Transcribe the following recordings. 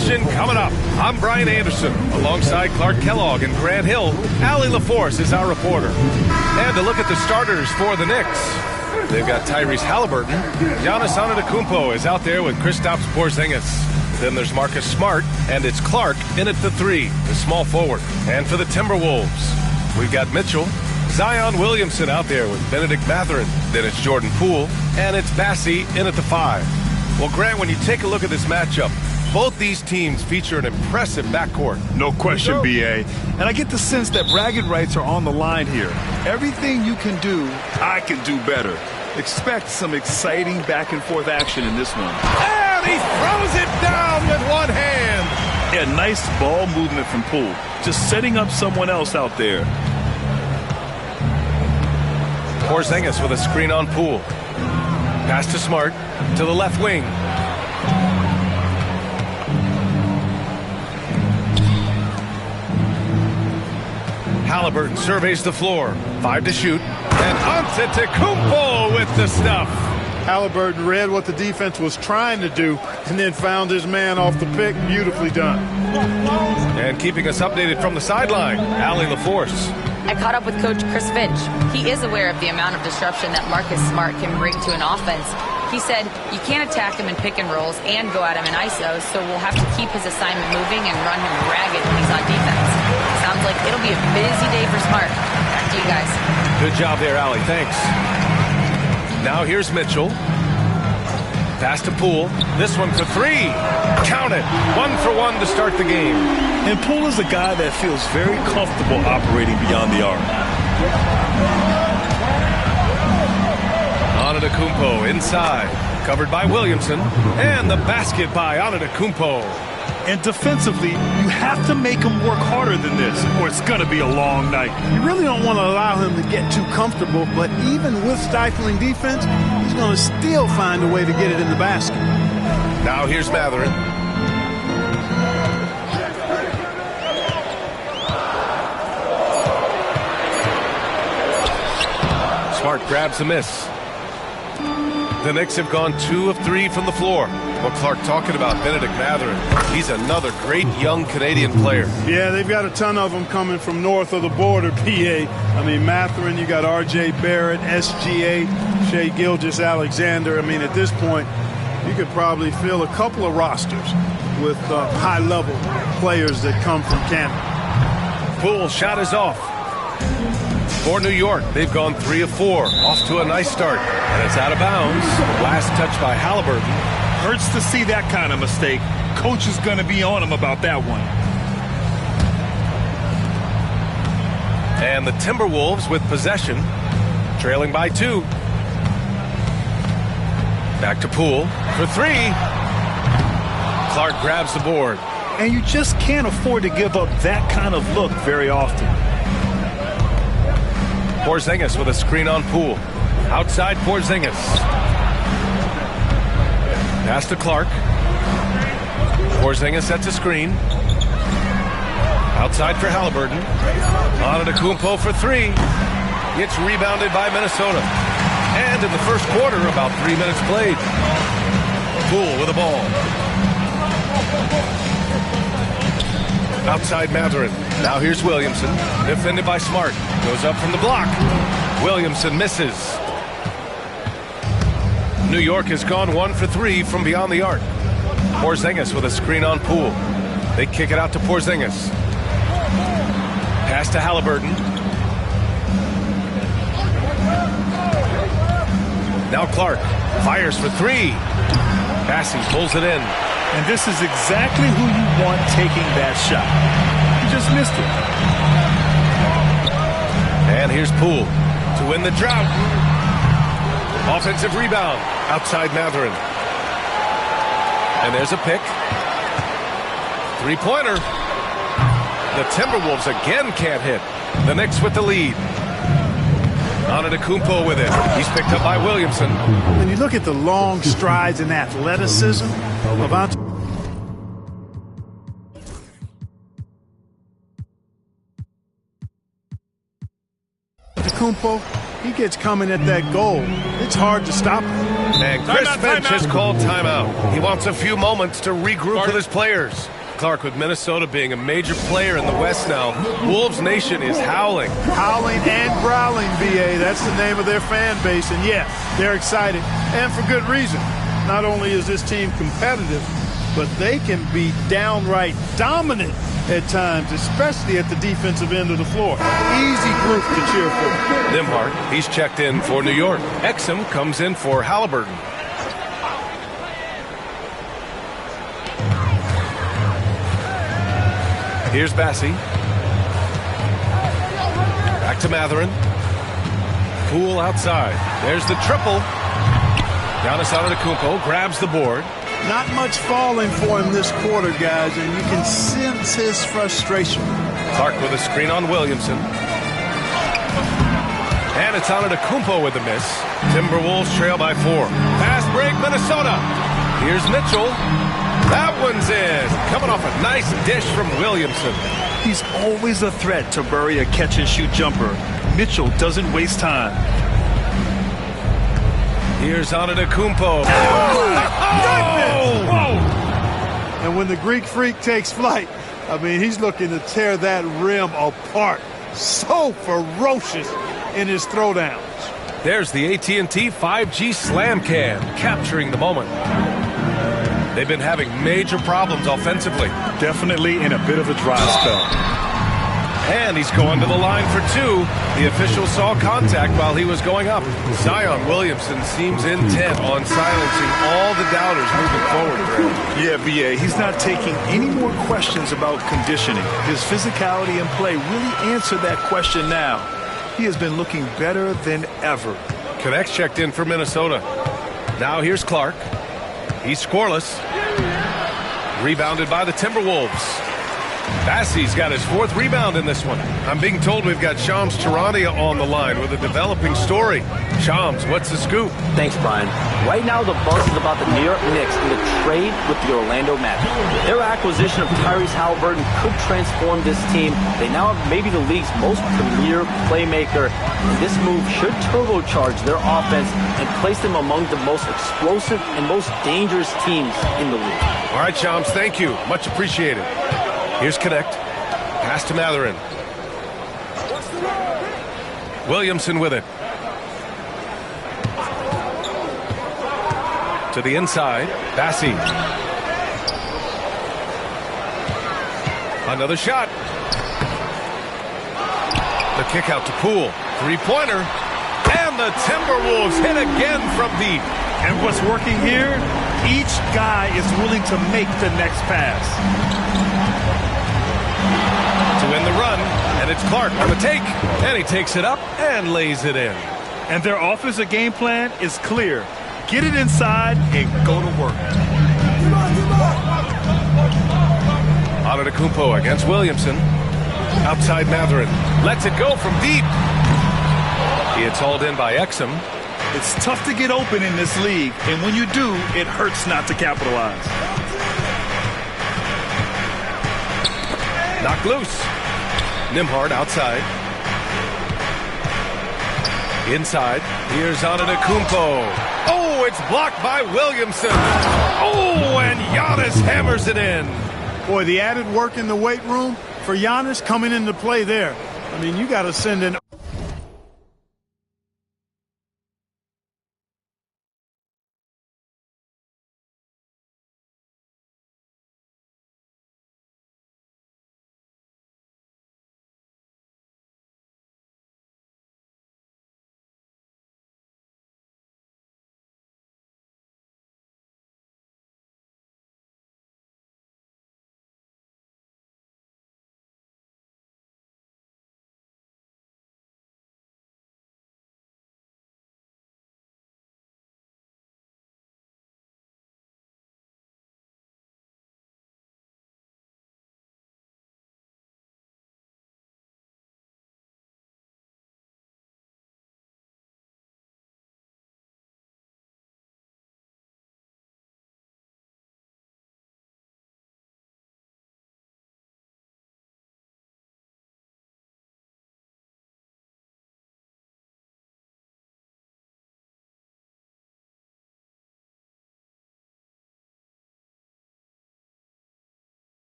action coming up. I'm Brian Anderson. Alongside Clark Kellogg and Grant Hill, Allie LaForce is our reporter. And to look at the starters for the Knicks. They've got Tyrese Halliburton. Giannis Antetokounmpo is out there with Kristaps Porzingis. Then there's Marcus Smart, and it's Clark in at the 3, the small forward. And for the Timberwolves, we've got Mitchell, Zion Williamson out there with Benedict Mathurin. Then it's Jordan Poole, and it's Bassey in at the 5. Well, Grant, when you take a look at this matchup, both these teams feature an impressive backcourt. No question, B.A. And I get the sense that bragging rights are on the line here. Everything you can do, I can do better. Expect some exciting back-and-forth action in this one. And he throws it down with one hand. Yeah, nice ball movement from Poole. Just setting up someone else out there. Porzingis with a screen on Poole. Pass to Smart to the left wing. Halliburton surveys the floor. 5 to shoot. And Antetokounmpo with the stuff. Halliburton read what the defense was trying to do and then found his man off the pick. Beautifully done. And keeping us updated from the sideline, Allie LaForce. I caught up with Coach Chris Finch. He is aware of the amount of disruption that Marcus Smart can bring to an offense. He said you can't attack him in pick and rolls and go at him in ISO, so we'll have to keep his assignment moving and run him ragged when he's on defense. Sounds like it'll be a busy day for Smart. Back to you guys. Good job there, Allie. Thanks. Now here's Mitchell. Pass to Poole. This one for 3. Count it. 1 for 1 to start the game. And Poole is a guy that feels very comfortable operating beyond the arc. Antetokounmpo inside. Covered by Williamson. And the basket by Antetokounmpo. And defensively, you have to make him work harder than this, or it's going to be a long night. You really don't want to allow him to get too comfortable, but even with stifling defense, he's going to still find a way to get it in the basket. Now here's Mathurin. Smart grabs a miss. The Knicks have gone 2 of 3 from the floor. Well, Clark, talking about Benedict Mathurin, he's another great young Canadian player. Yeah, they've got a ton of them coming from north of the border, PA. I mean, Mathurin, you got R.J. Barrett, SGA, Shai Gilgeous-Alexander. I mean, at this point, you could probably fill a couple of rosters with high-level players that come from Canada. Poole shot is off. For New York, they've gone 3 of 4. Off to a nice start. And it's out of bounds. Last touch by Halliburton. Hurts to see that kind of mistake. Coach is going to be on him about that one. And the Timberwolves with possession, trailing by 2. Back to Poole for 3. Clark grabs the board. And you just can't afford to give up that kind of look very often. Porzingis with a screen on Poole. Outside Porzingis. Pass to Clark. Porzingis sets a screen. Outside for Halliburton. Antetokounmpo for 3. It's rebounded by Minnesota. And in the first quarter, about 3 minutes played. Poole with the ball. Outside Mathurin. Now here's Williamson. Defended by Smart. Goes up from the block. Williamson misses. New York has gone 1 for 3 from beyond the arc. Porzingis with a screen on Poole. They kick it out to Porzingis. Pass to Halliburton. Now Clark fires for 3. Bassey pulls it in. And this is exactly who you want taking that shot. He just missed it. And here's Poole to win the drought. Offensive rebound outside Mathurin. And there's a pick. 3-pointer. The Timberwolves again can't hit. The Knicks with the lead. Antetokounmpo with it. He's picked up by Williamson. When you look at the long strides and athleticism of Antetokounmpo, he gets coming at that goal, it's hard to stop him. And Chris Finch has called timeout. He wants a few moments to regroup with his players. Clark, with Minnesota being a major player in the West now, Wolves Nation is howling. Howling and growling, VA. That's the name of their fan base. And, yeah, they're excited. And for good reason. Not only is this team competitive, but they can be downright dominant at times, especially at the defensive end of the floor. Easy group to cheer for. Nimhart, he's checked in for New York. Exum comes in for Halliburton. Here's Bassi. Back to Matherin. Poole outside. There's the triple. Giannis Antetokounmpo grabs the board. Not much falling for him this quarter, guys, and you can sense his frustration. Clark with a screen on Williamson. And it's Antetokounmpo with the miss. Timberwolves trail by 4. Fast break, Minnesota. Here's Mitchell. That one's in. Coming off a nice dish from Williamson. He's always a threat to bury a catch-and-shoot jumper. Mitchell doesn't waste time. Here's Antetokounmpo. Whoa! And when the Greek Freak takes flight, I mean, he's looking to tear that rim apart. So ferocious in his throwdowns. There's the AT&T 5G Slam Cam, capturing the moment. They've been having major problems offensively. Definitely in a bit of a dry spell. And he's going to the line for 2. The official saw contact while he was going up. Zion Williamson seems intent on silencing all the doubters moving forward. Yeah, VA, he's not taking any more questions about conditioning. His physicality and play really answer that question now. He has been looking better than ever. Connects checked in for Minnesota. Now here's Clark. He's scoreless. Rebounded by the Timberwolves. Bassi's got his 4th rebound in this one. I'm being told we've got Shams Charania on the line with a developing story. Shams, what's the scoop? Thanks, Brian. Right now, the buzz is about the New York Knicks and the trade with the Orlando Magic. Their acquisition of Tyrese Halliburton could transform this team. They now have maybe the league's most premier playmaker. And this move should turbocharge their offense and place them among the most explosive and most dangerous teams in the league. All right, Shams, thank you. Much appreciated. Here's Connect. Pass to Matherin. Williamson with it. To the inside. Bassi. Another shot. The kick out to Poole. 3-pointer. And the Timberwolves hit again from deep. And what's working here? Each guy is willing to make the next pass. To win the run, and it's Clark on the take, and he takes it up and lays it in. And their offensive game plan is clear. Get it inside and go to work. Antetokounmpo against Williamson. Outside Matherin. Lets it go from deep. He gets hauled in by Exum. It's tough to get open in this league, and when you do, it hurts not to capitalize. Knocked loose. Nimhart outside. Inside. Here's Antetokounmpo. Oh, it's blocked by Williamson. Oh, and Giannis hammers it in. Boy, the added work in the weight room for Giannis coming into play there. I mean, you got to send an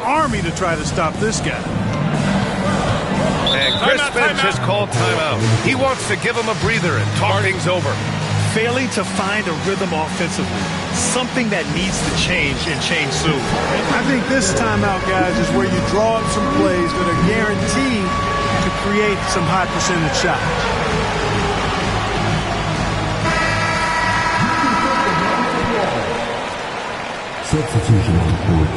army to try to stop this guy. And Chris Finch has called timeout. He wants to give him a breather and talk things over. Failing to find a rhythm offensively, something that needs to change and change soon. I think this timeout, guys, is where you draw up some plays that are guaranteed to create some high percentage shots. Substitution on the court.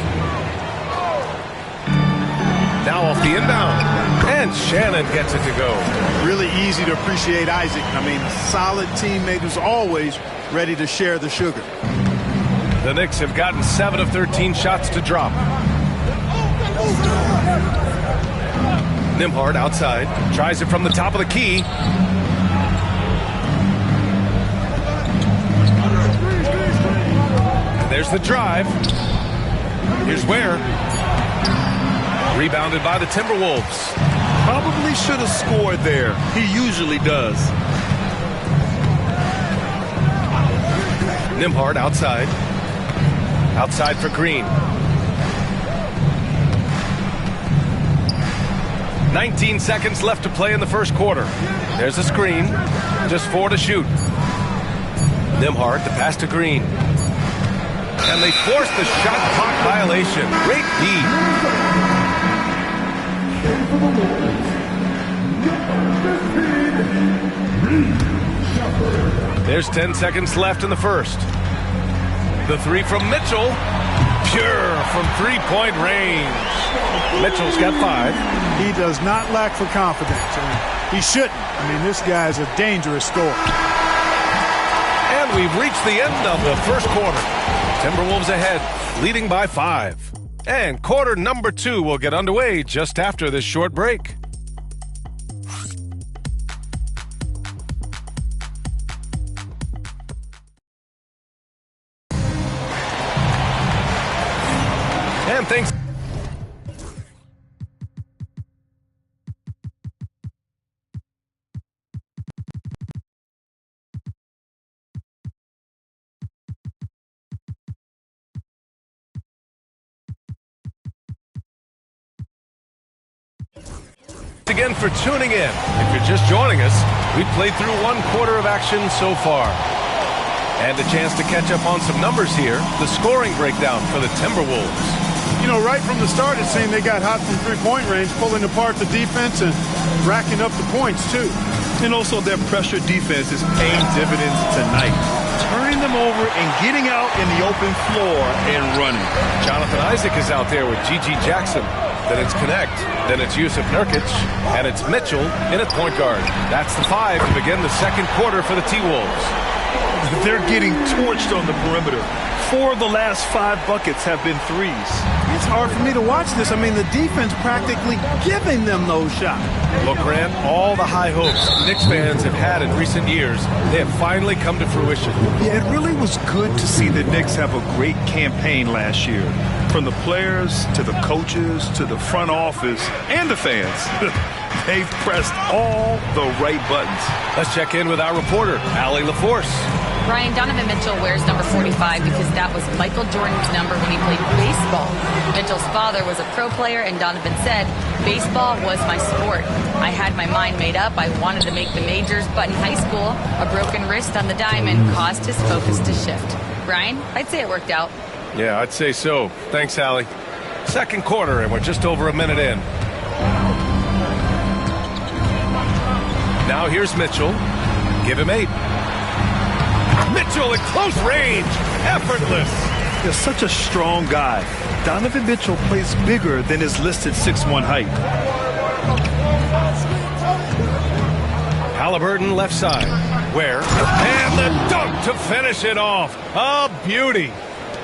Now off the inbound. And Shannon gets it to go. Really easy to appreciate Isaac. I mean, solid teammate who's always ready to share the sugar. The Knicks have gotten 7 of 13 shots to drop. Nembhard outside. Tries it from the top of the key. And there's the drive. Here's Ware. Rebounded by the Timberwolves. Probably should have scored there. He usually does. Nembhard outside. Outside for Green. 19 seconds left to play in the first quarter. There's a screen. Just 4 to shoot. Nembhard, the pass to Green. And they force the shot clock violation. Great D. There's 10 seconds left in the first. The three from Mitchell. Pure from three-point range. Mitchell's got 5. He does not lack for confidence. He shouldn't. I mean, this guy's a dangerous scorer. And we've reached the end of the first quarter. Timberwolves ahead, leading by 5. And quarter number 2 will get underway just after this short break. And thanks. Again for tuning in. If you're just joining us, we've played through 1 quarter of action so far. And a chance to catch up on some numbers here. The scoring breakdown for the Timberwolves. You know, right from the start, it seemed they got hot from three-point range, pulling apart the defense and racking up the points, too. And also their pressure defense is paying dividends tonight. Turning them over and getting out in the open floor and running. Jonathan Isaac is out there with G.G. Jackson. Then it's Connect. Then it's Yusuf Nurkic. And it's Mitchell in at point guard. That's the 5 to begin the second quarter for the T-Wolves. They're getting torched on the perimeter. 4 of the last 5 buckets have been threes. It's hard for me to watch this. I mean, the defense practically giving them those shots. Look, Grant, all the high hopes Knicks fans have had in recent years, they have finally come to fruition. Yeah, it really was good to see the Knicks have a great campaign last year. From the players to the coaches to the front office and the fans. They've pressed all the right buttons. Let's check in with our reporter, Allie LaForce. Brian, Donovan Mitchell wears number 45 because that was Michael Jordan's number when he played baseball. Mitchell's father was a pro player, and Donovan said, baseball was my sport. I had my mind made up. I wanted to make the majors, but in high school, a broken wrist on the diamond caused his focus to shift. Brian, I'd say it worked out. Yeah, I'd say so. Thanks, Allie. Second quarter, and we're just over a minute in. Now here's Mitchell. Give him 8. Mitchell at close range. Effortless. He's such a strong guy. Donovan Mitchell plays bigger than his listed 6'1" height. Halliburton left side. Ware. And the dunk to finish it off. A beauty.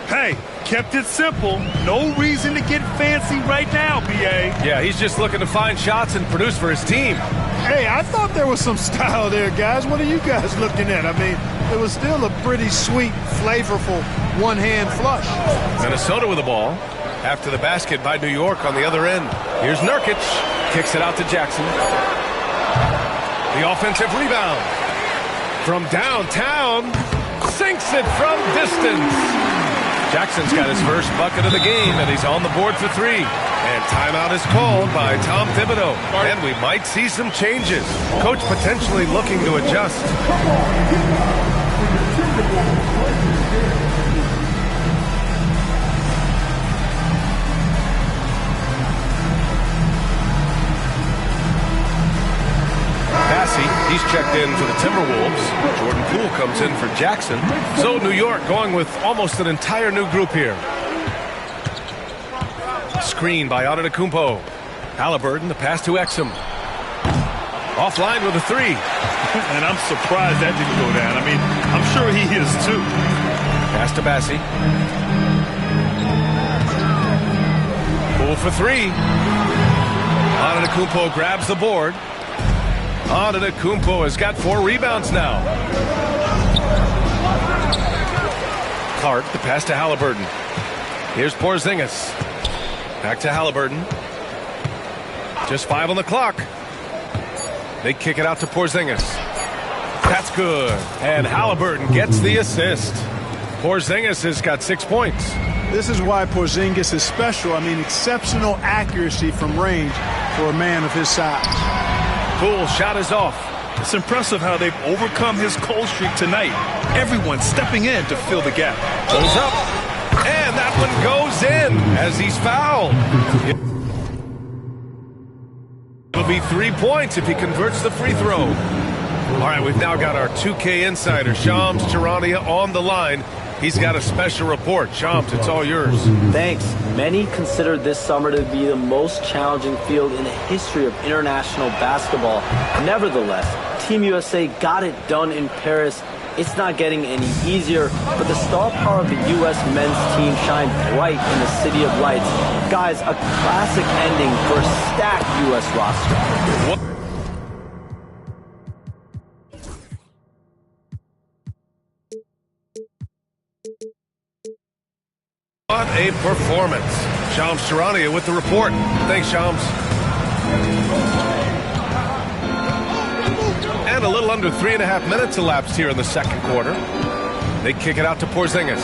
Hey, kept it simple. No reason to get fancy right now, B.A. Yeah, he's just looking to find shots and produce for his team. Hey, I thought there was some style there, guys. What are you guys looking at? I mean, it was still a pretty sweet, flavorful one-hand flush. Minnesota with the ball. After the basket by New York on the other end. Here's Nurkic. Kicks it out to Jackson. The offensive rebound. From downtown. Sinks it from distance. Jackson's got his first bucket of the game, and he's on the board for 3. And timeout is called by Tom Thibodeau. And we might see some changes. Coach potentially looking to adjust. He's checked in for the Timberwolves. Jordan Poole comes in for Jackson. So New York going with almost an entire new group here. Screen by Antetokounmpo. Halliburton, the pass to Exum. Offline with a 3. And I'm surprised that didn't go down. I mean, I'm sure he is too. Pass to Bassi. Poole for 3. Antetokounmpo grabs the board. Antetokounmpo has got 4 rebounds now. Clark, the pass to Halliburton. Here's Porzingis. Back to Halliburton. Just 5 on the clock. They kick it out to Porzingis. That's good. And Halliburton gets the assist. Porzingis has got 6 points. This is why Porzingis is special. I mean, exceptional accuracy from range for a man of his size. Poole shot is off. It's impressive how they've overcome his cold streak tonight. Everyone stepping in to fill the gap. Goes up. And that one goes in as he's fouled. It'll be 3 points if he converts the free throw. All right, we've now got our 2K insider, Shams Charania, on the line. He's got a special report. Shams, it's all yours. Thanks. Many consider this summer to be the most challenging field in the history of international basketball. Nevertheless, Team USA got it done in Paris. It's not getting any easier, but the star power of the U.S. men's team shined bright in the City of Lights. Guys, a classic ending for a stacked U.S. roster. What a performance. Shams Charania with the report. Thanks, Shams. And a little under 3.5 minutes elapsed here in the second quarter. They kick it out to Porzingis.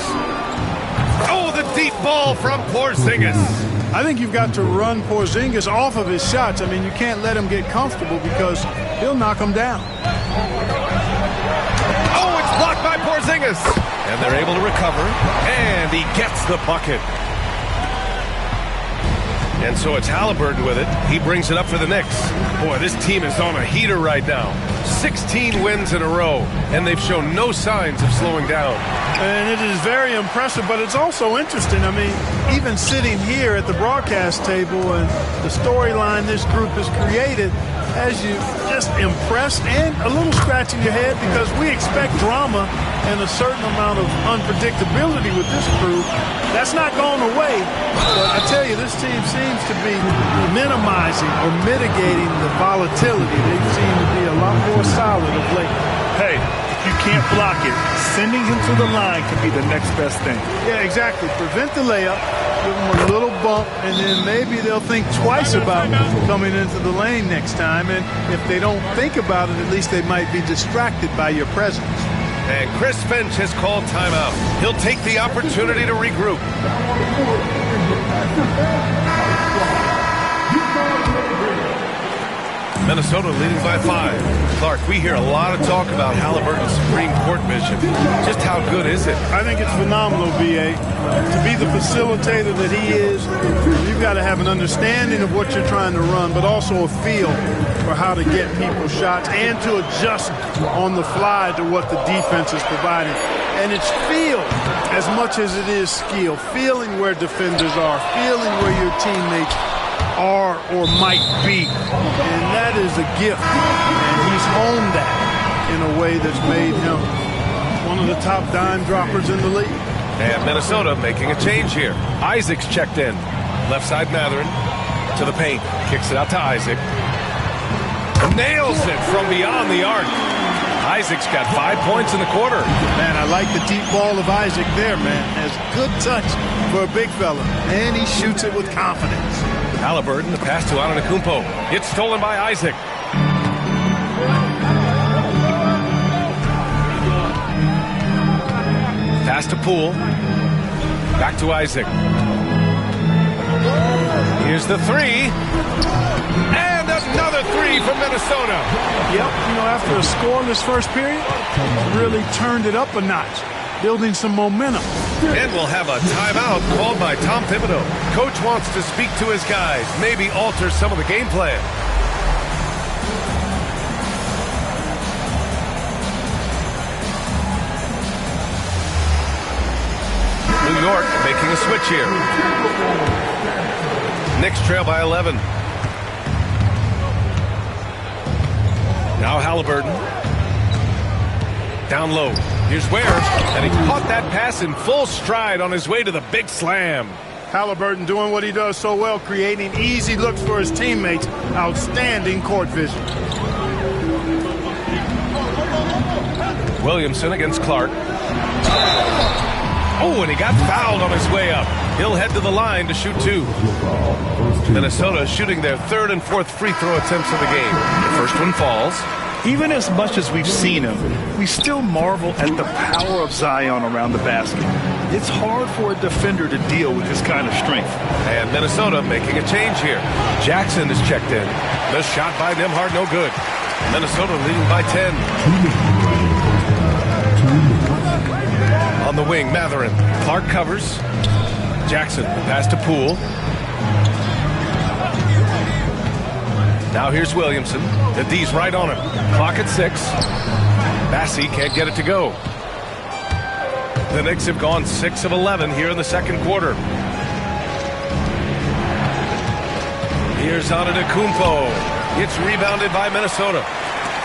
Oh, the deep ball from Porzingis. I think you've got to run Porzingis off of his shots. I mean, you can't let him get comfortable because he'll knock him down. Oh, it's blocked by Porzingis. And they're able to recover. And he gets the bucket. And so it's Halliburton with it. He brings it up for the Knicks. Boy, this team is on a heater right now. 16 wins in a row, and they've shown no signs of slowing down. And it is very impressive, but it's also interesting. I mean, even sitting here at the broadcast table and the storyline this group has created has you just impressed and a little scratching your head because we expect drama and a certain amount of unpredictability with this crew. That's not going away. But I tell you, this team seems to be minimizing or mitigating the volatility. They seem to be a lot more solid of late. Hey, if you can't block it, sending him to the line can be the next best thing. Yeah, exactly. Prevent the layup, give them a little bump, and then maybe they'll think twice about coming into the lane next time. And if they don't think about it, at least they might be distracted by your presence. And Chris Finch has called timeout. He'll take the opportunity to regroup. Minnesota leading by 5. Clark, we hear a lot of talk about Halliburton's Supreme Court vision. Just how good is it? I think it's phenomenal, B.A. To be the facilitator that he is, you've got to have an understanding of what you're trying to run, but also a feel for how to get people shots and to adjust on the fly to what the defense is providing. And it's feel as much as it is skill. Feeling where defenders are, feeling where your teammates are or might be. And that is a gift. And he's honed that in a way that's made him one of the top dime droppers in the league. And Minnesota making a change here. Isaac's checked in. Left side Mathurin to the paint. Kicks it out to Isaac. Nails it from beyond the arc. Isaac's got 5 points in the quarter. Man, I like the deep ball of Isaac there, man. Has good touch for a big fella. And he shoots it with confidence. Halliburton, the pass to Antetokounmpo. It's stolen by Isaac. Pass to Poole. Back to Isaac. Here's the three. And another three from Minnesota. Yep, after a scoreless first period, really turned it up a notch, building some momentum. And we'll have a timeout called by Tom Thibodeau. Coach wants to speak to his guys, maybe alter some of the game plan. New York making a switch here. Knicks trail by 11. Now Halliburton. Down low. Here's Ware. And he caught that pass in full stride on his way to the big slam. Halliburton doing what he does so well, creating easy looks for his teammates. Outstanding court vision. Williamson against Clark. Oh, and he got fouled on his way up. He'll head to the line to shoot two. Minnesota shooting their third and fourth free throw attempts of the game. The first one falls. Even as much as we've seen him, we still marvel at the power of Zion around the basket. It's hard for a defender to deal with this kind of strength. And Minnesota making a change here. Jackson is checked in. The shot by Nembhard, no good. Minnesota leading by 10. On the wing, Mathurin. Clark covers. Jackson, the pass to Poole. Now here's Williamson. The D's right on him. Clock at 6. Bassey can't get it to go. The Knicks have gone 6 of 11 here in the second quarter. Here's Antetokounmpo. It's rebounded by Minnesota.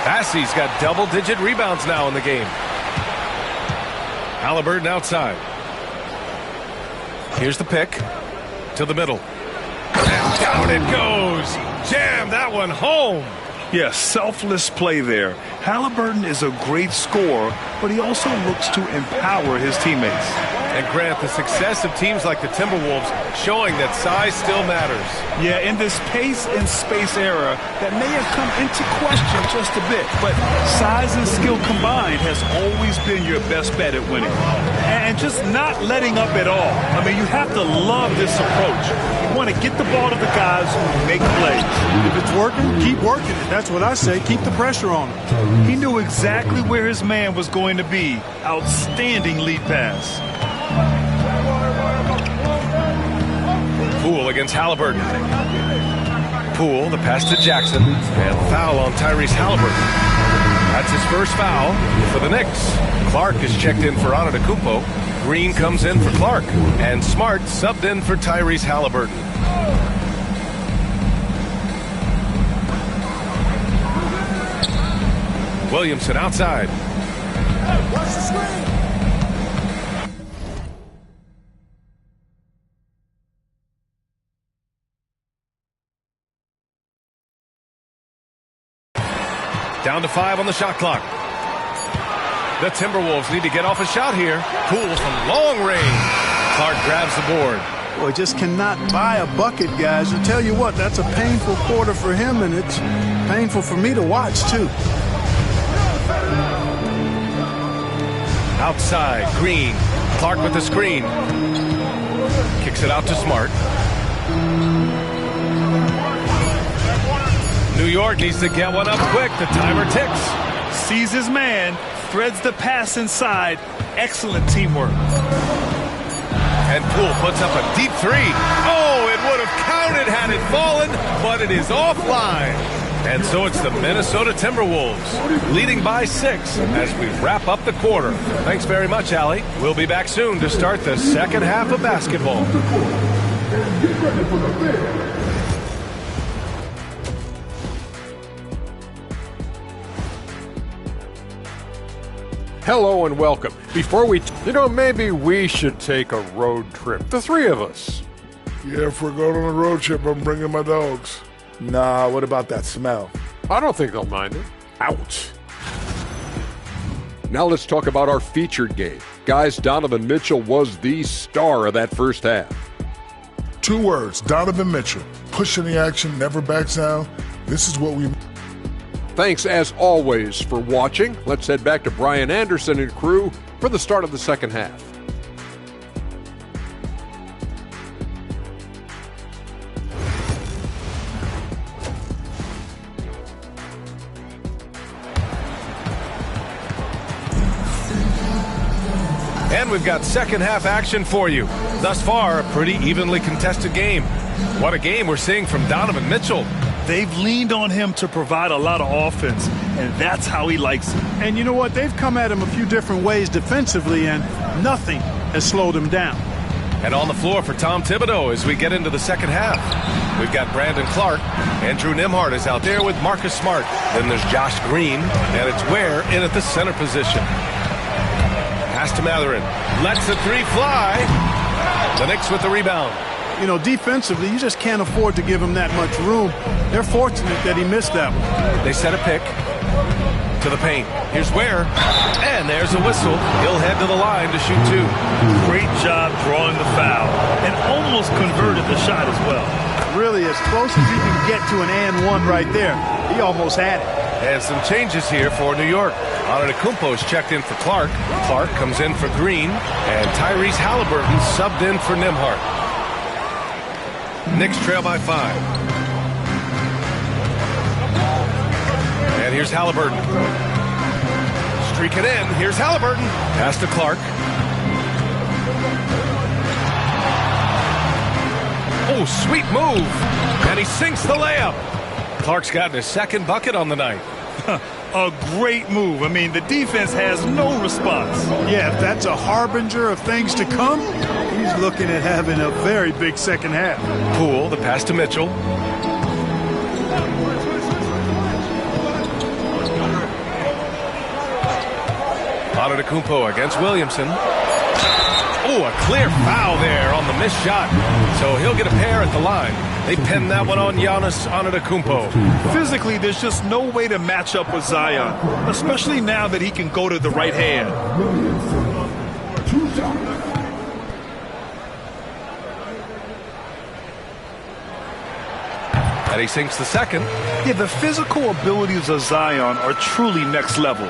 Bassey's got double-digit rebounds now in the game. Halliburton outside. Here's the pick to the middle. And down it goes. Jam that one home. Yes, selfless play there. Halliburton is a great scorer, but he also looks to empower his teammates. And Grant, the success of teams like the Timberwolves showing that size still matters. Yeah, in this pace and space era, that may have come into question just a bit, but size and skill combined has always been your best bet at winning. And just not letting up at all. I mean, you have to love this approach. You want to get the ball to the guys who make plays. If it's working, keep working it. That's what I say. Keep the pressure on him. He knew exactly where his man was going to be. Outstanding lead pass. Poole against Halliburton. Poole, the pass to Jackson, and foul on Tyrese Halliburton. That's his first foul for the Knicks. Clark is checked in for Antetokounmpo. Green comes in for Clark, and Smart subbed in for Tyrese Halliburton. Williamson outside. Watch the screen. Down to 5 on the shot clock. The Timberwolves need to get off a shot here. Poole from long range. Clark grabs the board. Boy, just cannot buy a bucket, guys. I'll tell you what, that's a painful quarter for him, and it's painful for me to watch, too. Outside, Green. Clark with the screen. Kicks it out to Smart. New York needs to get one up quick. The timer ticks. Sees his man, threads the pass inside. Excellent teamwork. And Poole puts up a deep three. Oh, it would have counted had it fallen, but it is offline. And so it's the Minnesota Timberwolves leading by 6 as we wrap up the quarter. Thanks very much, Allie. We'll be back soon to start the second half of basketball. Hello and welcome. Before we, maybe we should take a road trip. The three of us. Yeah, if we're going on a road trip, I'm bringing my dogs. Nah, what about that smell? I don't think they'll mind it. Ouch. Now let's talk about our featured game. Guys, Donovan Mitchell was the star of that first half. 2 words, Donovan Mitchell. Pushing the action, never backs down. This is what we... Thanks, as always, for watching. Let's head back to Brian Anderson and crew for the start of the second half. And we've got second half action for you. Thus far, a pretty evenly contested game. What a game we're seeing from Donovan Mitchell. They've leaned on him to provide a lot of offense, and that's how he likes it. And you know what? They've come at him a few different ways defensively, and nothing has slowed him down. And on the floor for Tom Thibodeau as we get into the second half. We've got Brandon Clark. Andrew Nembhard is out there with Marcus Smart. Then there's Josh Green, and it's Ware in at the center position. Pass to Matherin. Lets the three fly. The Knicks with the rebound. You know, defensively, you just can't afford to give him that much room. They're fortunate that he missed that one. They set a pick to the paint. Here's Ware. And there's a whistle. He'll head to the line to shoot two. Great job drawing the foul and almost converted the shot as well. Really, as close as he can get to an and one right there. He almost had it. And some changes here for New York. Antetokounmpo's checked in for Clark. Clark comes in for Green. And Tyrese Halliburton subbed in for Nembhard. Knicks trail by 5. And here's Halliburton. Streaking in. Here's Halliburton. Pass to Clark. Oh, sweet move. And he sinks the layup. Clark's gotten his second bucket on the night. A great move. I mean, the defense has no response. Yeah, if that's a harbinger of things to come, he's looking at having a very big second half. Poole, the pass to Mitchell. Antetokounmpo against Williamson. Oh, a clear foul there on the missed shot. So he'll get a pair at the line. They pin that one on Giannis Antetokounmpo. Physically, there's just no way to match up with Zion, especially now that he can go to the right hand. And he sinks the second. Yeah, the physical abilities of Zion are truly next level.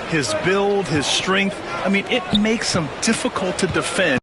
His build, his strength, I mean, it makes him difficult to defend.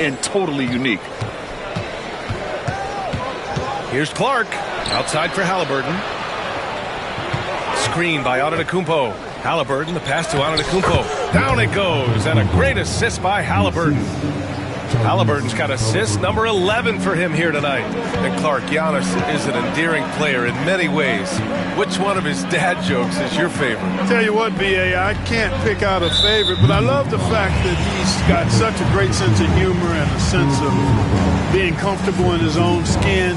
and totally unique. Here's Clark. Outside for Halliburton. Screen by Antetokounmpo. Halliburton, the pass to Antetokounmpo. Down it goes, and a great assist by Halliburton. Halliburton's got assist number 11 for him here tonight. And Clark, Giannis is an endearing player in many ways. Which one of his dad jokes is your favorite? Tell you what, B.A., I can't pick out a favorite, but I love the fact that he's got such a great sense of humor and a sense of being comfortable in his own skin.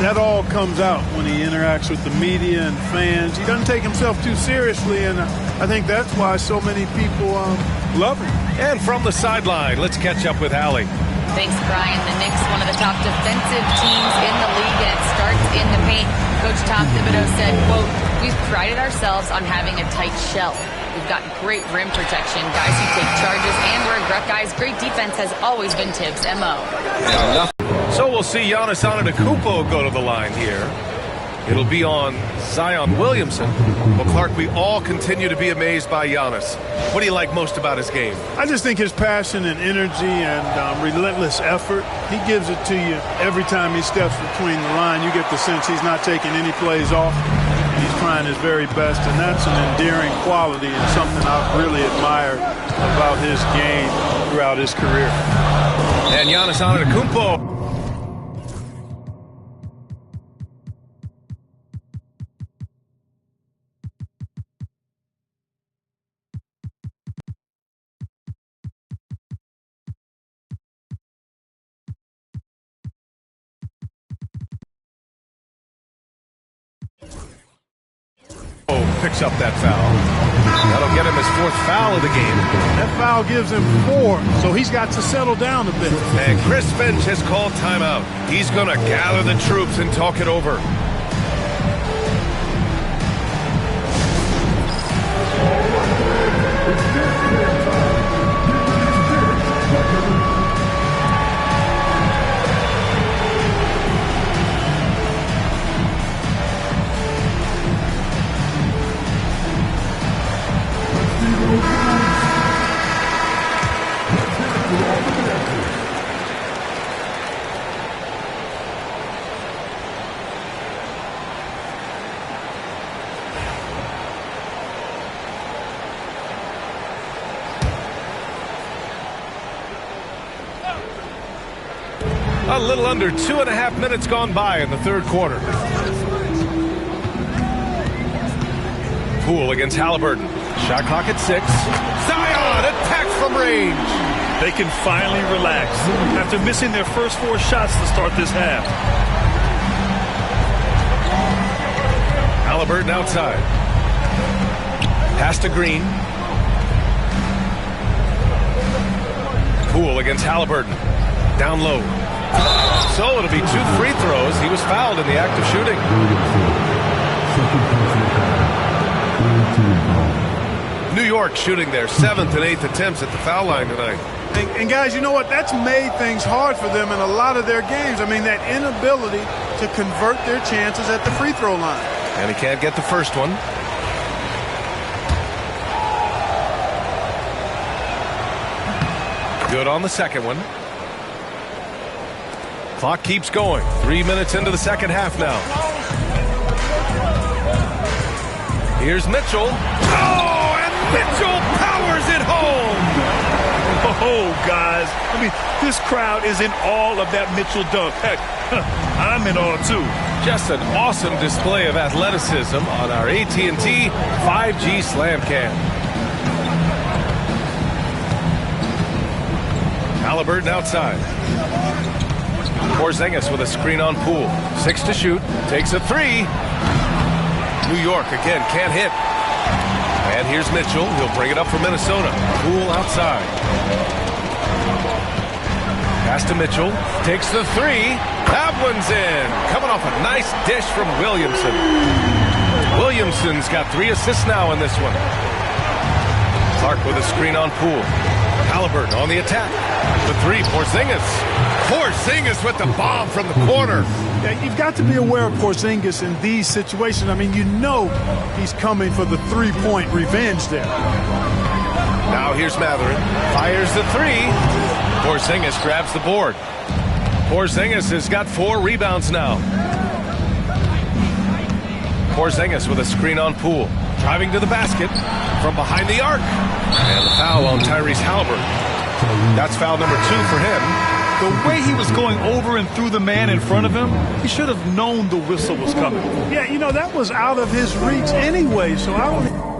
That all comes out when he interacts with the media and fans. He doesn't take himself too seriously, and I think that's why so many people love him. And from the sideline, let's catch up with Allie. Thanks, Brian. The Knicks, one of the top defensive teams in the league, and it starts in the paint. Coach Tom Thibodeau said, quote, "We've prided ourselves on having a tight shell. We've got great rim protection, guys who take charges, and we're aggressive guys. Great defense has always been Tibbs' MO." So we'll see Giannis Antetokounmpo go to the line here. It'll be on Zion Williamson. Well, Clark, we all continue to be amazed by Giannis. What do you like most about his game? I just think his passion and energy and relentless effort, he gives it to you every time he steps between the line. You get the sense he's not taking any plays off. He's trying his very best, and that's an endearing quality and something I've really admired about his game throughout his career. And Giannis Antetokounmpo. Picks up that foul. That'll get him his 4th foul of the game. That foul gives him 4, so he's got to settle down a bit. And Chris Finch has called timeout. He's going to gather the troops and talk it over. A little under 2.5 minutes gone by in the 3rd quarter. Poole against Halliburton. Shot clock at 6. Zion attacks from range. They can finally relax after missing their first 4 shots to start this half. Halliburton outside. Pass to Green. Poole against Halliburton. Down low. So it'll be 2 free throws. He was fouled in the act of shooting. New York shooting their 7th and 8th attempts at the foul line tonight. And guys, you know what? That's made things hard for them in a lot of their games. I mean, that inability to convert their chances at the free throw line. And he can't get the first one. Good on the second one. Clock keeps going. 3 minutes into the second half now. Here's Mitchell. Oh, and Mitchell powers it home. Oh, guys. I mean, this crowd is in awe of that Mitchell dunk. Heck, I'm in awe, too. Just an awesome display of athleticism on our AT&T 5G Slam Cam. Halliburton outside. Porzingis with a screen on Poole. 6 to shoot. Takes a 3. New York again can't hit. And here's Mitchell. He'll bring it up for Minnesota. Poole outside. Pass to Mitchell. Takes the 3. That one's in. Coming off a nice dish from Williamson. Williamson's got 3 assists now in this one. Clark with a screen on Poole. Halliburton on the attack. The 3, Porzingis. Porzingis with the bomb from the corner. Yeah, you've got to be aware of Porzingis in these situations. I mean, you know he's coming for the 3-point revenge there. Now here's Matherin. Fires the 3. Porzingis grabs the board. Porzingis has got 4 rebounds now. Porzingis with a screen on Poole. Driving to the basket from behind the arc. And the foul on Tyrese Haliburton. That's foul number 2 for him. The way he was going over and through the man in front of him, he should have known the whistle was coming. Yeah, you know, that was out of his reach anyway, so I don't...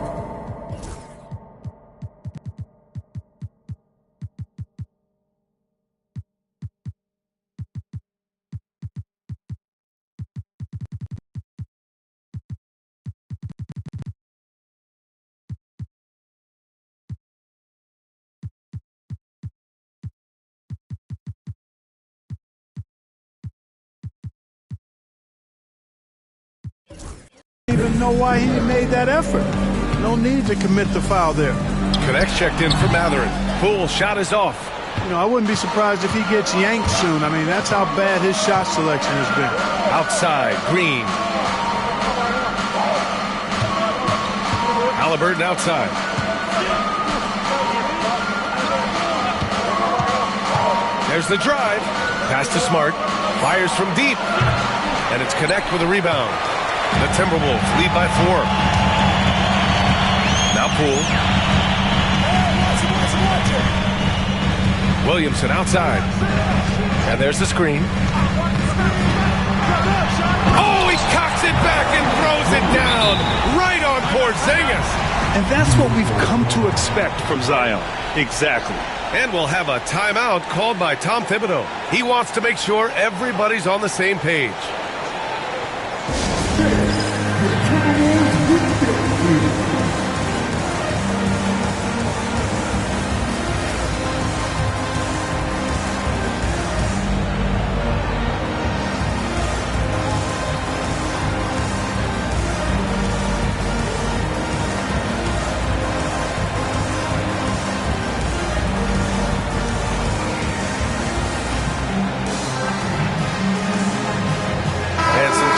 even know why he made that effort. No need to commit the foul there. Connects checked in for Matherin. Poole shot is off. You know, I wouldn't be surprised if he gets yanked soon. I mean, that's how bad his shot selection has been. Outside, Green. Haliburton outside. There's the drive. Pass to Smart. Fires from deep. And it's Connect with a rebound. The Timberwolves lead by 4. Now Poole. Williamson outside. And there's the screen. Oh, he cocks it back and throws it down. Right on Porzingis. And that's what we've come to expect from Zion. Exactly. And we'll have a timeout called by Tom Thibodeau. He wants to make sure everybody's on the same page.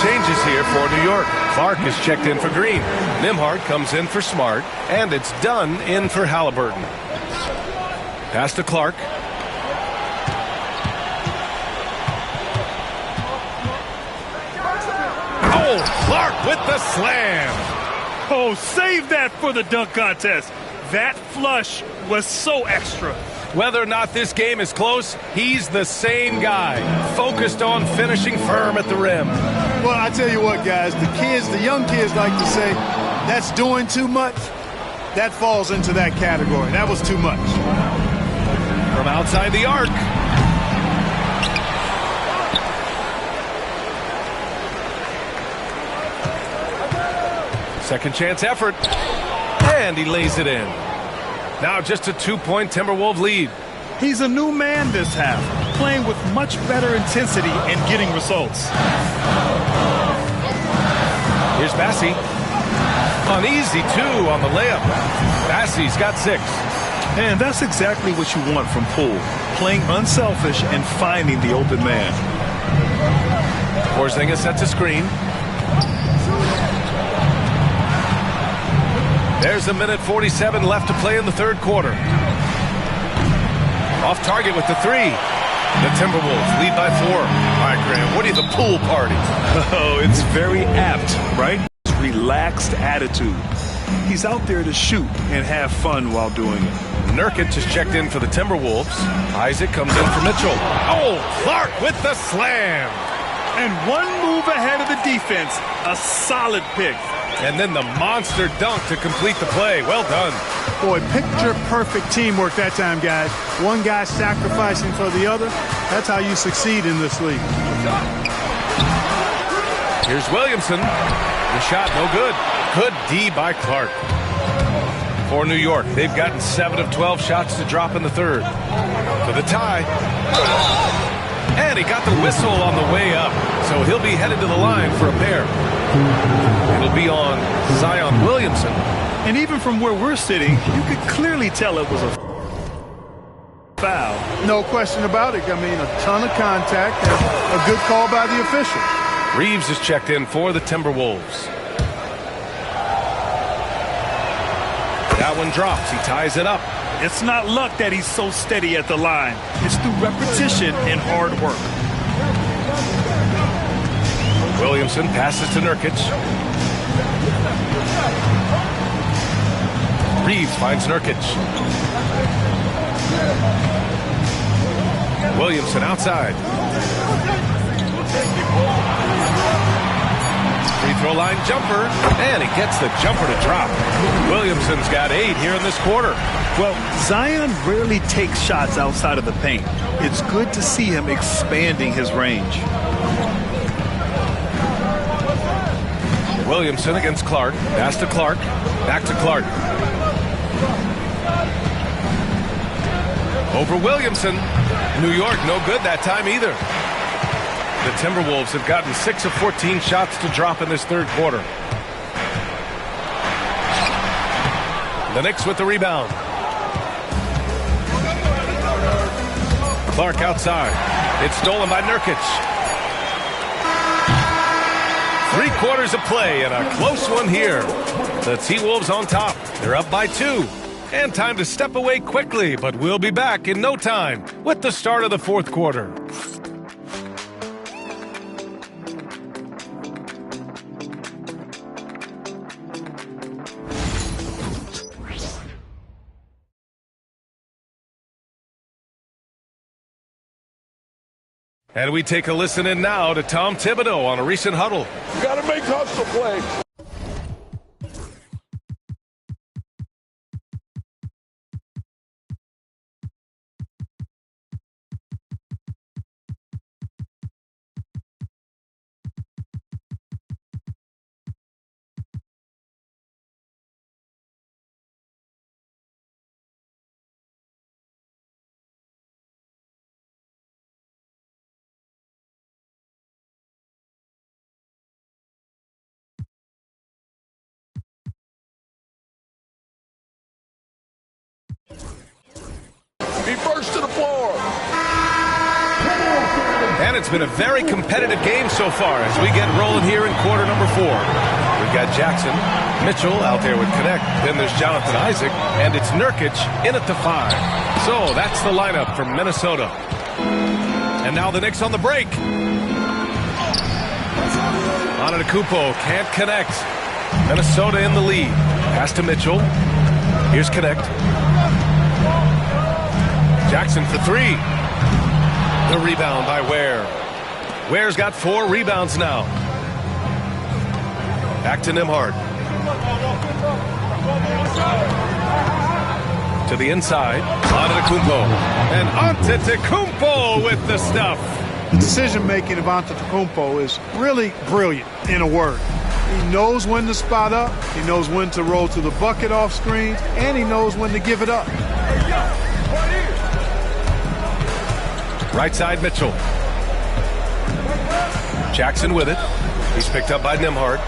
Changes here for New York. Clark is checked in for Green. Nembhard comes in for Smart. And it's Dunn in for Haliburton. Pass to Clark. Oh, Clark with the slam. Oh, save that for the dunk contest. That flush was so extra. Whether or not this game is close, he's the same guy, focused on finishing firm at the rim. Well, I tell you what, guys, the young kids like to say, that's doing too much. That falls into that category. That was too much. From outside the arc. Second chance effort. And he lays it in. Now just a 2-point Timberwolves lead. He's a new man this half, playing with much better intensity and getting results. Here's Bassey. Uneasy, 2 on the layup. Bassey's got 6. And that's exactly what you want from Poole, playing unselfish and finding the open man. Porzingis sets a screen. There's a minute 47 left to play in the third quarter. Off target with the 3. The Timberwolves lead by 4. All right, Graham, what are you, the pool party? Oh, it's very apt, right? Relaxed attitude. He's out there to shoot and have fun while doing it. Nurkic is checked in for the Timberwolves. Isaac comes in for Mitchell. Oh, Clark with the slam. And one move ahead of the defense. A solid pick. And then the monster dunk to complete the play. Well done. Boy, picture-perfect teamwork that time, guys. One guy sacrificing for the other. That's how you succeed in this league. Here's Williamson. The shot, no good. Good D by Clark. For New York, they've gotten 7 of 12 shots to drop in the third. For the tie. And he got the whistle on the way up. So he'll be headed to the line for a pair. It'll be on Zion Williamson. And even from where we're sitting, you could clearly tell it was a foul. No question about it. I mean, a ton of contact and a good call by the official. Reeves is checked in for the Timberwolves. That one drops. He ties it up. It's not luck that he's so steady at the line. It's through repetition and hard work. Williamson passes to Nurkic. Reeves finds Nurkic. Williamson outside. Free throw line jumper, and he gets the jumper to drop. Williamson's got 8 here in this quarter. Well, Zion rarely takes shots outside of the paint. It's good to see him expanding his range. Williamson against Clark. Pass to Clark. Back to Clark. Over Williamson. New York no good that time either. The Timberwolves have gotten 6 of 14 shots to drop in this third quarter. The Knicks with the rebound. Clark outside. It's stolen by Nurkic. 3 quarters of play and a close one here. The T-Wolves on top. They're up by 2. And time to step away quickly, but we'll be back in no time with the start of the fourth quarter. And we take a listen in now to Tom Thibodeau on a recent huddle. You got to make hustle plays. He burst to the floor. And it's been a very competitive game so far as we get rolling here in quarter number 4. We've got Jackson, Mitchell out there with Connect. Then there's Jonathan Isaac, and it's Nurkic in at the 5. So that's the lineup from Minnesota. And now the Knicks on the break. Antetokounmpo can't connect. Minnesota in the lead. Pass to Mitchell. Here's Connect. Jackson for 3. The rebound by Ware. Ware's got 4 rebounds now. Back to Nembhard. To the inside. Antetokounmpo. And Antetokounmpo with the stuff. The decision-making of Antetokounmpo is really brilliant, in a word. He knows when to spot up, he knows when to roll to the bucket off screens, and he knows when to give it up. Right side, Mitchell. Jackson with it. He's picked up by Nembhard.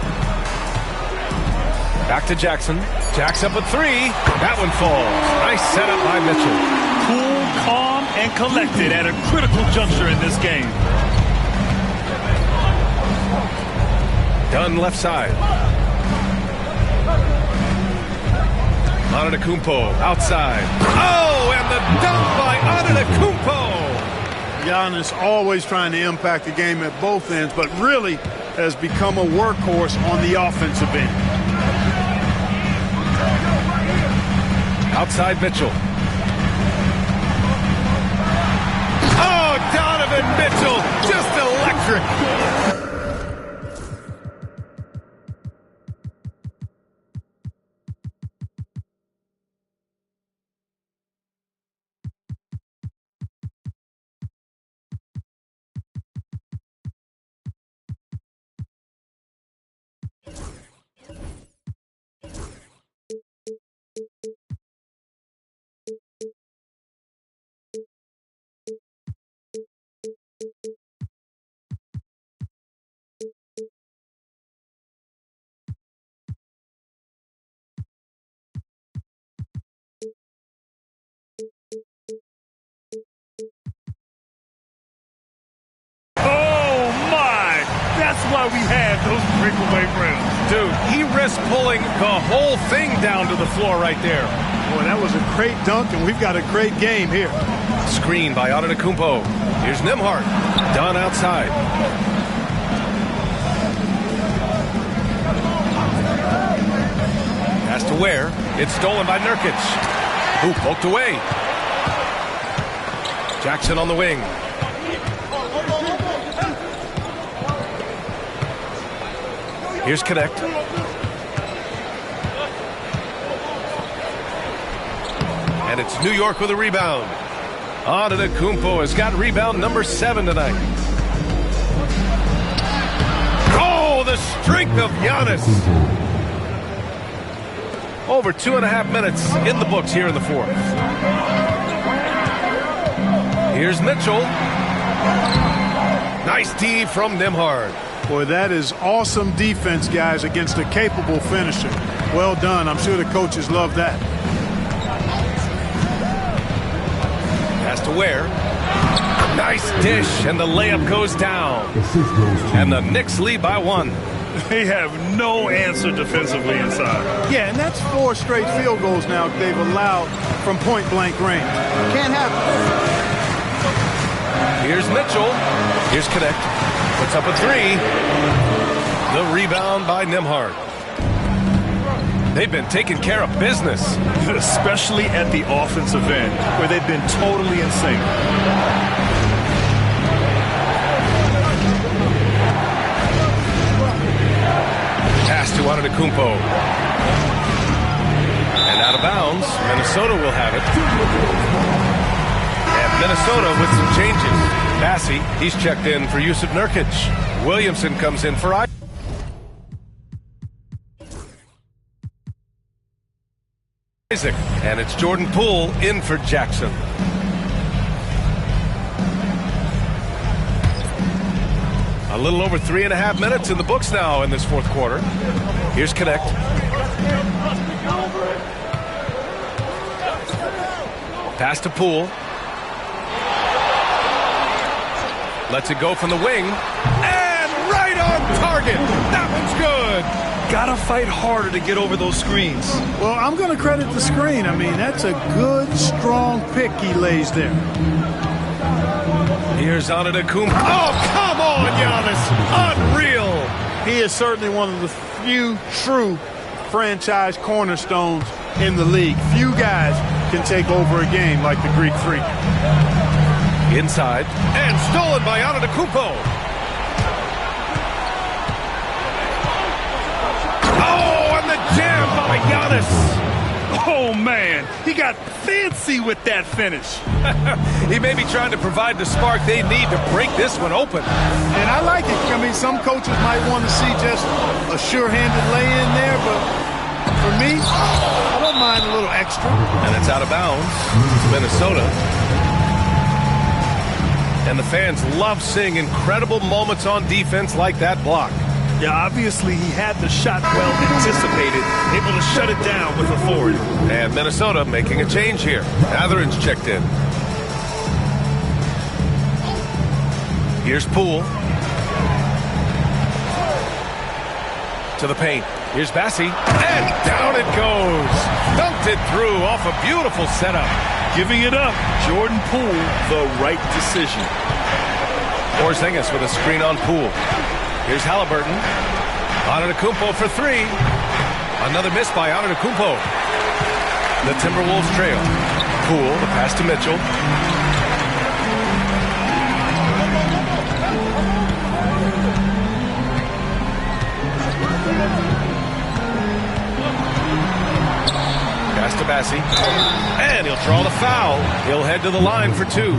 Back to Jackson. Jack's up a 3. That one falls. Nice setup by Mitchell. Cool, calm, and collected at a critical juncture in this game. Dunn left side. Antetokounmpo outside. Oh, and the dunk by Antetokounmpo. Giannis always trying to impact the game at both ends, but really has become a workhorse on the offensive end. Outside Mitchell. Oh, Donovan Mitchell, just electric. Why we had those breakaway rims. Dude, he risked pulling the whole thing down to the floor right there. Boy, that was a great dunk, and we've got a great game here. Screen by Antetokounmpo. Here's Nembhard. Done outside. Pass to Ware. It's stolen by Nurkic. Who poked away. Jackson on the wing. Here's Connect. And it's New York with a rebound. Antetokounmpo has got rebound number 7 tonight. Oh, the strength of Giannis. Over 2.5 minutes in the books here in the fourth. Here's Mitchell. Nice D from Nembhard. Boy, that is awesome defense, guys, against a capable finisher. Well done. I'm sure the coaches love that. Pass to Ware. Nice dish, and the layup goes down. And the Knicks lead by 1. They have no answer defensively inside. Yeah, and that's 4 straight field goals now they've allowed from point-blank range. Can't happen. Here's Mitchell. Here's Connect. Puts up a 3. The rebound by Nembhard. They've been taking care of business. Especially at the offensive end, where they've been totally in sync. Pass to Antetokounmpo. And out of bounds, Minnesota will have it. And Minnesota with some changes. Bassey, he's checked in for Yusuf Nurkic. Williamson comes in for Isaac. And it's Jordan Poole in for Jackson. A little over 3.5 minutes in the books now in this fourth quarter. Here's Connect. Pass to Poole. Lets it go from the wing. And right on target. That one's good. Gotta fight harder to get over those screens. Well, I'm going to credit the screen. I mean, that's a good, strong pick he lays there. Here's Antetokounmpo. Oh, come on, Giannis. Unreal. He is certainly one of the few true franchise cornerstones in the league. Few guys can take over a game like the Greek Freak. Inside. And stolen by Antetokounmpo. Oh, and the jam by Giannis. Oh, man. He got fancy with that finish. He may be trying to provide the spark they need to break this one open. And I like it. I mean, some coaches might want to see just a sure-handed lay-in there, but for me, I don't mind a little extra. And it's out of bounds. Minnesota. And the fans love seeing incredible moments on defense like that block. Yeah, obviously he had the shot well anticipated, able to shut it down with authority. And Minnesota making a change here. Atherin's checked in. Here's Poole. To the paint. Here's Bassey. And down it goes. Dunked it through off a beautiful setup. Giving it up. Jordan Poole, the right decision. Porzingis with a screen on Poole. Here's Halliburton. Antetokounmpo for 3. Another miss by Antetokounmpo. The Timberwolves trail. Poole, the pass to Mitchell. Pass to Bassey. And he'll draw the foul. He'll head to the line for 2.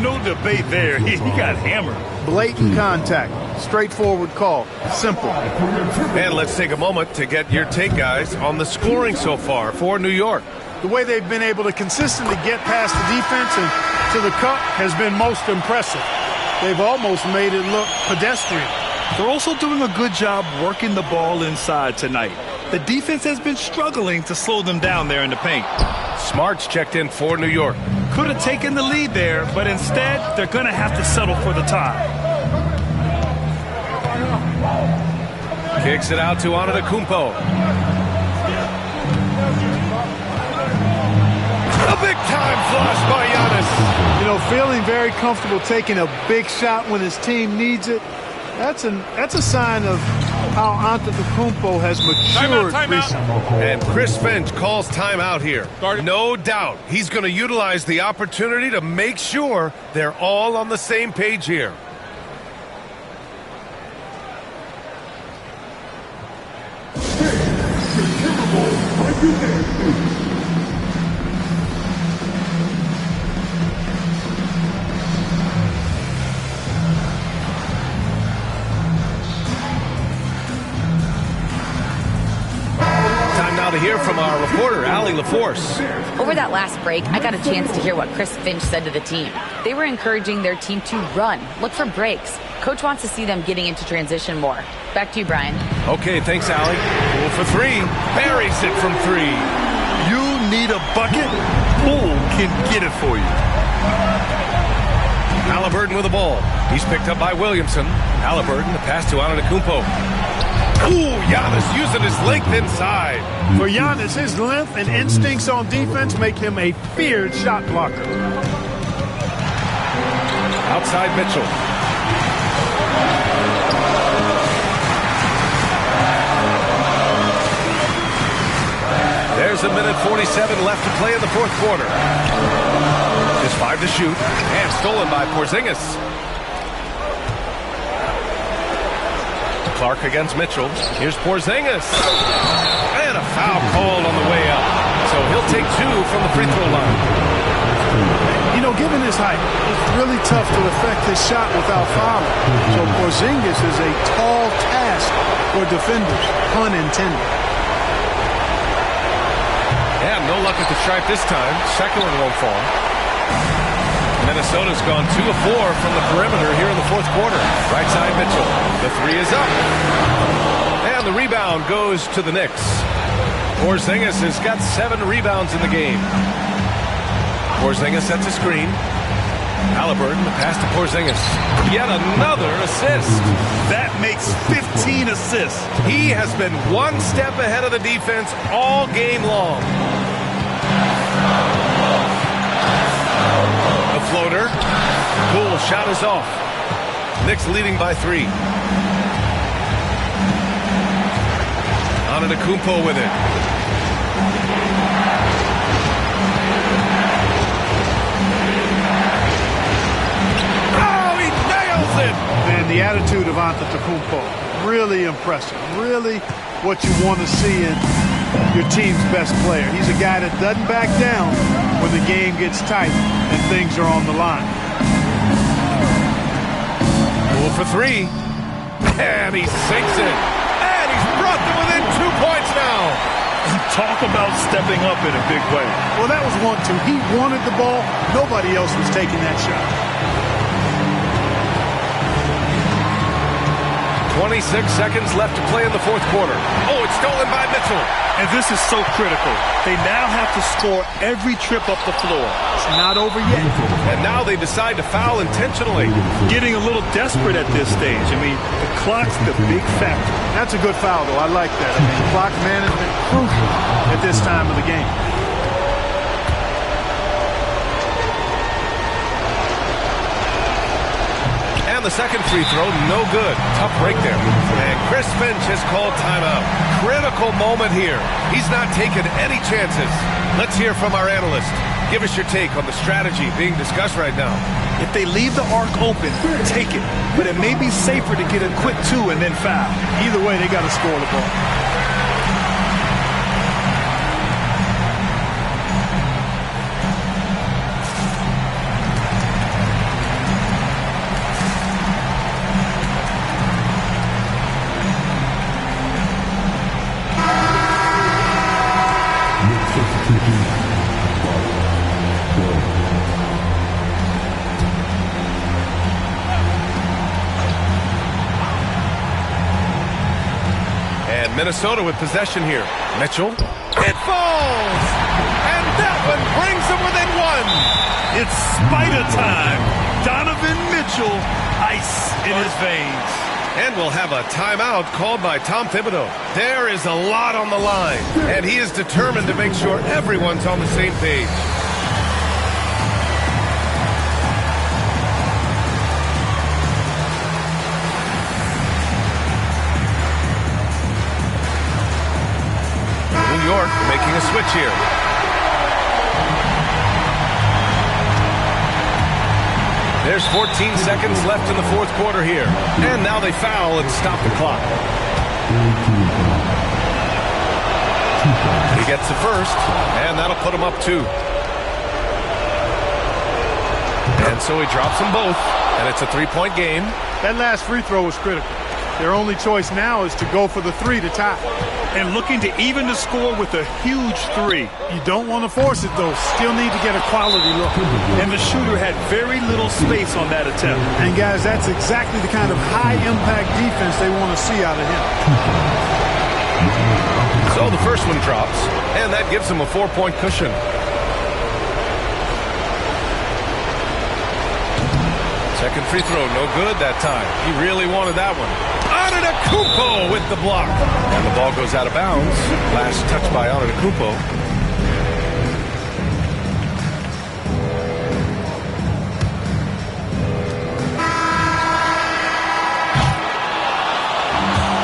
No debate there. He got hammered. Blatant contact. Straightforward call. Simple. And let's take a moment to get your take, guys, on the scoring so far for New York. The way they've been able to consistently get past the defense and to the cup has been most impressive. They've almost made it look pedestrian. They're also doing a good job working the ball inside tonight. The defense has been struggling to slow them down there in the paint. Smart's checked in for New York. Could have taken the lead there, but instead, they're going to have to settle for the tie. Kicks it out to Antetokounmpo. A big-time flush by Giannis. You know, feeling very comfortable taking a big shot when his team needs it. That's a sign of how Antetokounmpo has matured recently. And Chris Finch calls timeout here. No doubt he's going to utilize the opportunity to make sure they're all on the same page here. To hear from our reporter, Allie LaForce. Over that last break, I got a chance to hear what Chris Finch said to the team. They were encouraging their team to run, look for breaks. Coach wants to see them getting into transition more. Back to you, Brian. Okay, thanks, Allie. Poole for three. Buries it from three. You need a bucket? Poole can get it for you. Halliburton with the ball. He's picked up by Williamson. Halliburton, the pass to Antetokounmpo. Ooh, Giannis using his length inside. For Giannis, his length and instincts on defense make him a feared shot blocker. Outside Mitchell. There's a minute 47 left to play in the fourth quarter. Just 5 to shoot. And stolen by Porzingis. Clark against Mitchell. Here's Porzingis. And a foul called on the way up. So he'll take 2 from the free throw line. You know, given his height, it's really tough to affect his shot without fouling. So Porzingis is a tall task for defenders, pun intended. And no luck at the stripe this time. Second one won't fall. Minnesota's gone 2 of 4 from the perimeter here in the fourth quarter. Right side Mitchell. The three is up. And the rebound goes to the Knicks. Porzingis has got 7 rebounds in the game. Porzingis sets a screen. Halliburton, the pass to Porzingis. Yet another assist. That makes 15 assists. He has been one step ahead of the defense all game long. The floater. Poole shot is off. Knicks leading by 3. Antetokounmpo with it. Oh, he nails it! And the attitude of Antetokounmpo, really impressive. Really what you want to see in your team's best player. He's a guy that doesn't back down when the game gets tight and things are on the line. Poole for 3. And he sinks it. And he's brought them within 2 points now. Talk about stepping up in a big way. Well, that was 1-2. He wanted the ball. Nobody else was taking that shot. 26 seconds left to play in the fourth quarter. Oh, it's stolen by Mitchell. And this is so critical. They now have to score every trip up the floor. It's not over yet. And now they decide to foul intentionally. Getting a little desperate at this stage. I mean, the clock's the big factor. That's a good foul, though. I like that. I mean, clock management crucial at this time of the game. And the second free throw, no good. Tough break there. And Chris Finch has called timeout. Critical moment here. He's not taking any chances. Let's hear from our analyst. Give us your take on the strategy being discussed right now. If they leave the arc open, take it. But it may be safer to get a quick 2 and then foul. Either way, they got to score the ball. Minnesota with possession here. Mitchell. It falls! And that one brings them within 1. It's Spider time. Donovan Mitchell, ice in his veins. And we'll have a timeout called by Tom Thibodeau. There is a lot on the line, and he is determined to make sure everyone's on the same page. a switch here. There's 14 seconds left in the fourth quarter here. And now they foul and stop the clock. He gets the first, and that'll put him up 2. And so he drops them both, and it's a 3-point game. That last free throw was critical. Their only choice now is to go for the 3 to tie. And looking to even the score with a huge 3. You don't want to force it, though. Still need to get a quality look. And the shooter had very little space on that attempt. And, guys, that's exactly the kind of high-impact defense they want to see out of him. So the first one drops, and that gives him a 4-point cushion. Second free throw, no good that time. He really wanted that one. Antetokounmpo with the block. And the ball goes out of bounds. Last touch by Antetokounmpo.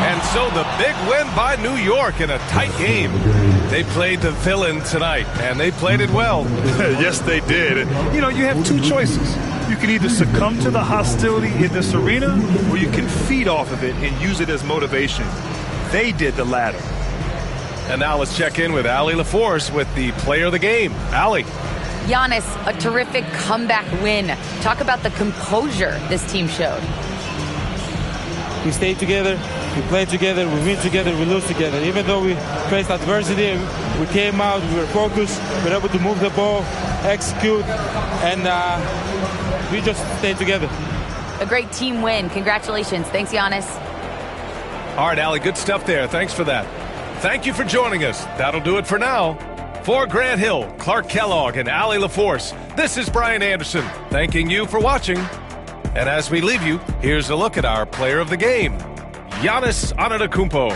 And so the big win by New York in a tight game. They played the villain tonight, and they played it well. Yes, they did. And, you have 2 choices. You can either succumb to the hostility in this arena, or you can feed off of it and use it as motivation. They did the latter. And now let's check in with Allie LaForce with the player of the game. Allie. Giannis, a terrific comeback win. Talk about the composure this team showed. We stayed together, we played together, we win together, we lose together. Even though we faced adversity, we came out, we were focused, we were able to move the ball, execute, and we just stayed together. A great team win. Congratulations. Thanks, Giannis. All right, Allie, good stuff there. Thanks for that. Thank you for joining us. That'll do it for now. For Grant Hill, Clark Kellogg, and Allie LaForce, this is Brian Anderson, thanking you for watching. And as we leave you, here's a look at our player of the game, Giannis Antetokounmpo.